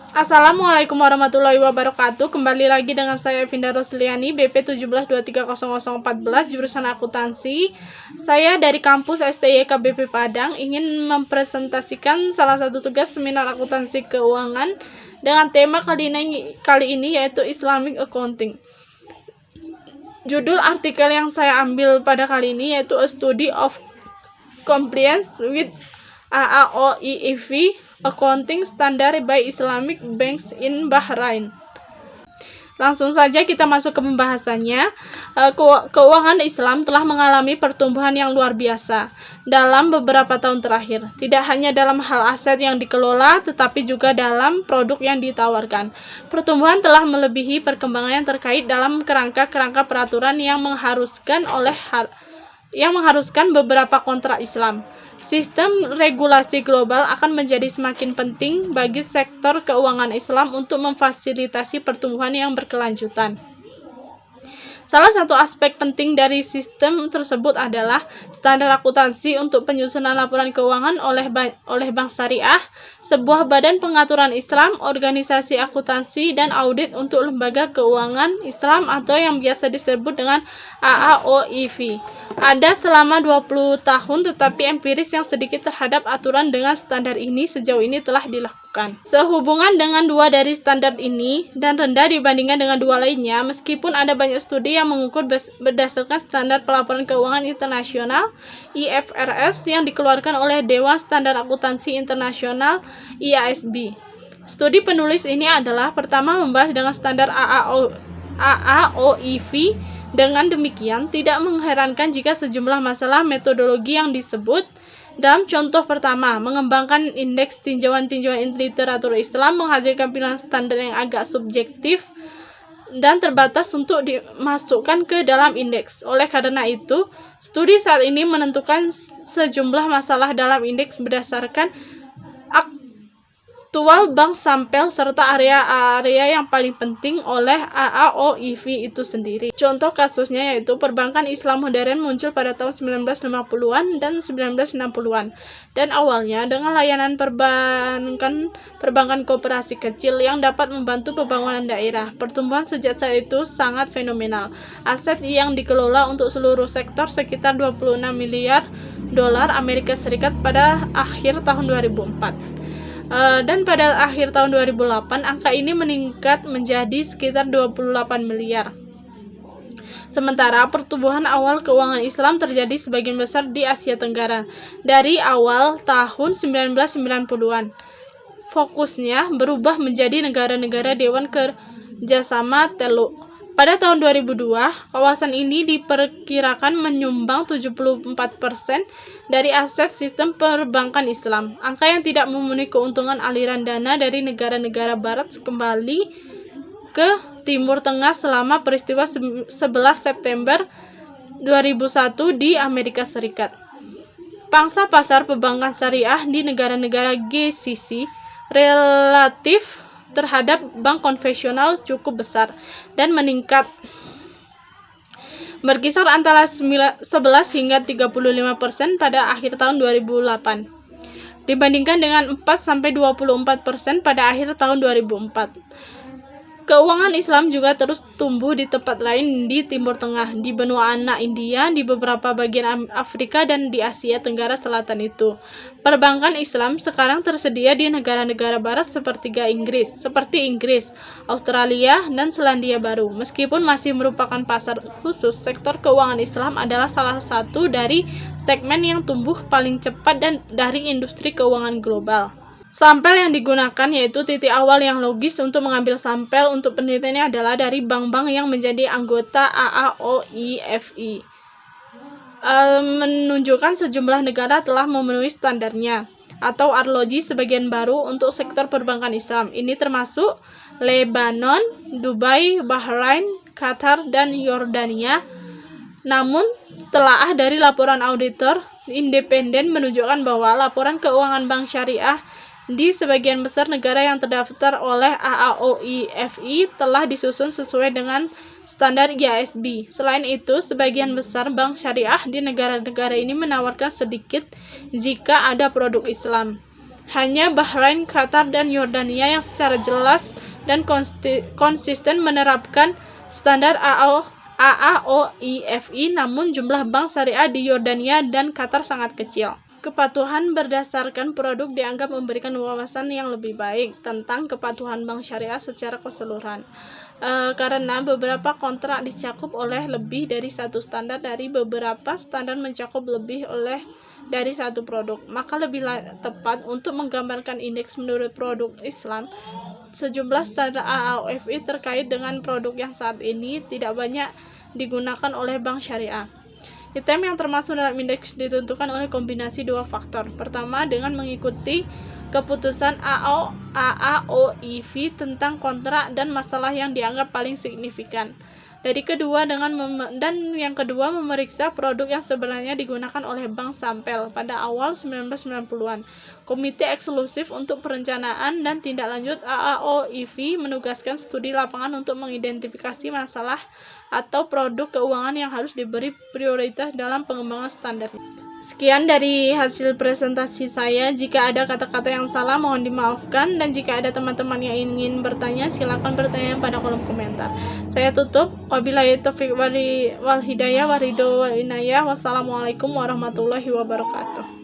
Assalamualaikum warahmatullahi wabarakatuh. Kembali lagi dengan saya Evinda Rosliani, BP 17230014, jurusan akuntansi. Saya dari kampus STIK BP Padang ingin mempresentasikan salah satu tugas seminar akuntansi keuangan dengan tema kali ini yaitu Islamic Accounting. Judul artikel yang saya ambil pada kali ini yaitu A Study of Compliance with AAOIFI Accounting Standard by Islamic Banks in Bahrain. Langsung saja kita masuk ke pembahasannya. Keuangan Islam telah mengalami pertumbuhan yang luar biasa dalam beberapa tahun terakhir. Tidak hanya dalam hal aset yang dikelola, tetapi juga dalam produk yang ditawarkan. Pertumbuhan telah melebihi perkembangan yang terkait dalam kerangka peraturan yang mengharuskan beberapa kontrak Islam. Sistem regulasi global akan menjadi semakin penting bagi sektor keuangan Islam untuk memfasilitasi pertumbuhan yang berkelanjutan. Salah satu aspek penting dari sistem tersebut adalah standar akuntansi untuk penyusunan laporan keuangan oleh Bank Syariah, sebuah badan pengaturan Islam, organisasi akuntansi dan audit untuk lembaga keuangan Islam atau yang biasa disebut dengan AAOIFI. Ada selama 20 tahun, tetapi empiris yang sedikit terhadap aturan dengan standar ini sejauh ini telah dilakukan. Sehubungan dengan dua dari standar ini dan rendah dibandingkan dengan dua lainnya, meskipun ada banyak studi yang mengukur berdasarkan standar pelaporan keuangan internasional IFRS yang dikeluarkan oleh Dewan Standar Akuntansi Internasional IASB. Studi penulis ini adalah pertama membahas dengan standar AAOIFI. Dengan demikian, tidak mengherankan jika sejumlah masalah metodologi yang disebut dalam contoh pertama, mengembangkan indeks tinjauan-tinjauan literatur Islam menghasilkan pilihan standar yang agak subjektif dan terbatas untuk dimasukkan ke dalam indeks. Oleh karena itu, studi saat ini menentukan sejumlah masalah dalam indeks berdasarkan aktual bank sampel serta area-area yang paling penting oleh AAOIFI itu sendiri. Contoh kasusnya yaitu perbankan Islam modern muncul pada tahun 1950-an dan 1960-an dan awalnya dengan layanan perbankan koperasi kecil yang dapat membantu pembangunan daerah. Pertumbuhan sejak saat itu sangat fenomenal. Aset yang dikelola untuk seluruh sektor sekitar 26 miliar dolar Amerika Serikat pada akhir tahun 2004. Dan pada akhir tahun 2008, angka ini meningkat menjadi sekitar 28 miliar. Sementara pertumbuhan awal keuangan Islam terjadi sebagian besar di Asia Tenggara dari awal tahun 1990-an. Fokusnya berubah menjadi negara-negara Dewan Kerjasama Teluk. Pada tahun 2002, kawasan ini diperkirakan menyumbang 74% dari aset sistem perbankan Islam. Angka yang tidak memenuhi keuntungan aliran dana dari negara-negara barat kembali ke Timur Tengah selama peristiwa 11 September 2001 di Amerika Serikat. Pangsa pasar perbankan syariah di negara-negara GCC relatif terhadap bank konvensional cukup besar dan meningkat berkisar antara 11 hingga 35% pada akhir tahun 2008 dibandingkan dengan 4-24% pada akhir tahun 2004. Keuangan Islam juga terus tumbuh di tempat lain di Timur Tengah, di benua anak India, di beberapa bagian Afrika, dan di Asia Tenggara Selatan itu. Perbankan Islam sekarang tersedia di negara-negara barat seperti Inggris, Australia, dan Selandia Baru. Meskipun masih merupakan pasar khusus, sektor keuangan Islam adalah salah satu dari segmen yang tumbuh paling cepat dan dari industri keuangan global. Sampel yang digunakan yaitu titik awal yang logis untuk mengambil sampel untuk penelitiannya adalah dari bank-bank yang menjadi anggota AAOIFI. Menunjukkan sejumlah negara telah memenuhi standarnya atau arloji sebagian baru untuk sektor perbankan Islam. Ini termasuk Lebanon, Dubai, Bahrain, Qatar, dan Yordania. Namun, telaah dari laporan auditor independen menunjukkan bahwa laporan keuangan bank syariah di sebagian besar negara yang terdaftar oleh AAOIFI telah disusun sesuai dengan standar IASB. Selain itu, sebagian besar bank syariah di negara-negara ini menawarkan sedikit jika ada produk Islam. Hanya Bahrain, Qatar, dan Yordania yang secara jelas dan konsisten menerapkan standar AAOIFI, namun jumlah bank syariah di Yordania dan Qatar sangat kecil. Kepatuhan berdasarkan produk dianggap memberikan wawasan yang lebih baik tentang kepatuhan bank syariah secara keseluruhan. Karena beberapa kontrak dicakup oleh lebih dari satu standar, dari beberapa standar mencakup lebih dari satu produk, maka lebih tepat untuk menggambarkan indeks menurut produk Islam. Sejumlah standar AAOIFI terkait dengan produk yang saat ini tidak banyak digunakan oleh bank syariah. Item yang termasuk dalam indeks ditentukan oleh kombinasi dua faktor. Pertama, dengan mengikuti keputusan AAOIFI tentang kontrak dan masalah yang dianggap paling signifikan. Yang kedua, memeriksa produk yang sebenarnya digunakan oleh Bank Sampel pada awal 1990-an. Komite Eksklusif untuk Perencanaan dan Tindak Lanjut AAOIFI menugaskan studi lapangan untuk mengidentifikasi masalah atau produk keuangan yang harus diberi prioritas dalam pengembangan standar. Sekian dari hasil presentasi saya. Jika ada kata-kata yang salah mohon dimaafkan, dan jika ada teman-teman yang ingin bertanya silakan bertanya pada kolom komentar. Saya tutup. Wabillahi taufiq wal hidayah wa ridho wal inayah. Wassalamualaikum warahmatullahi wabarakatuh.